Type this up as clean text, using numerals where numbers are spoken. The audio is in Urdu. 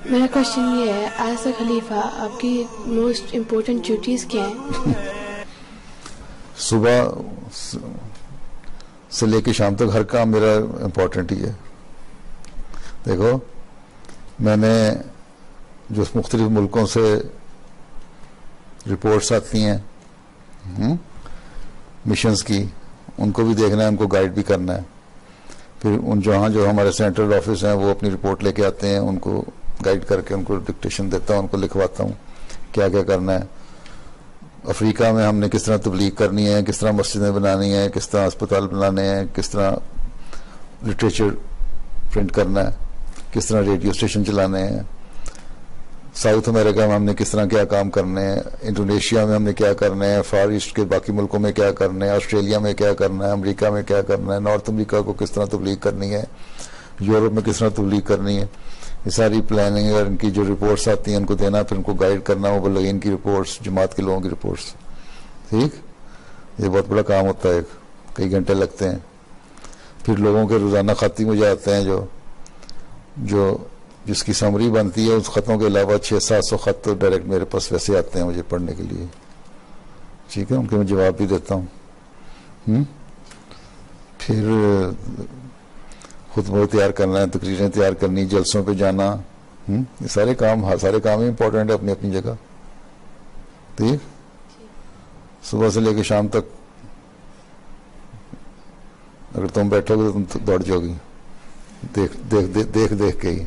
میرا کوشچن یہ ہے، ایز اے خلیفہ آپ کی موسٹ امپورٹنٹ ڈیوٹیز کیا ہیں؟ صبح سے لے کے شام تک ہر کام میرا امپورٹنٹ ہی ہے. دیکھو میں نے جو مختلف ملکوں سے رپورٹس آتی ہیں مشنز کی، ان کو بھی دیکھنا ہے، ان کو گائیڈ بھی کرنا ہے. پھر جہاں جو ہمارے سینٹرل آفس ہیں وہ اپنی رپورٹ لے کے آتے ہیں، ان کو گائیڈ کر کے ان کو ڈکٹیشن دیتا ہوں، ان کو لکھواتا ہوں کیا کیا کرنا ہے. افریقہ میں ہم نے کس طرح تبلیغ کرنی ہے، کس طرح مسجدیں بنانی ہیں، کس طرح اسپتال بنانے ہیں، کس طرح لٹریچر پرنٹ کرنا ہے، کس طرح ریڈیو اسٹیشن چلانے ہیں. ساؤتھ امریکہ میں ہم نے کس طرح کیا کام کرنے ہیں، انڈونیشیا میں ہم نے کیا کرنا ہے، فار ایسٹ کے باقی ملکوں میں کیا کرنا ہے، آسٹریلیا میں کیا کرنا ہے، امریکہ میں کیا کرنا ہے، نارتھ امریکہ کو کس طرح تبلیغ کرنی ہے، یورپ میں کس طرح تبلیغ کرنی ہے. یہ ساری پلاننگ اور ان کی جو رپورٹس آتی ہیں ان کو دینا، پھر ان کو گائیڈ کرنا، مبلغین کی رپورٹس، جماعت کے لوگوں کی رپورٹس. ٹھیک، یہ بہت بڑا کام ہوتا ہے، کئی گھنٹے لگتے ہیں. پھر لوگوں کے روزانہ خط ہی مجھے آتے ہیں جو جس کی سمری بنتی ہے، اس خطوں کے علاوہ 600-700 خط تو ڈائریکٹ میرے پاس ویسے آتے ہیں مجھے پڑھنے کے لیے. ٹھیک ہے، ان کے میں جواب بھی دیتا ہوں. پھر خطبہ تیار کرنا ہے، تقریریں تیار کرنی، جلسوں پہ جانا، یہ سارے کام ہی امپورٹنٹ ہے اپنی اپنی جگہ. ٹھیک، صبح سے لے کے شام تک اگر تم بیٹھو گے تو تم دوڑ جاؤ گی دیکھ کے ہی.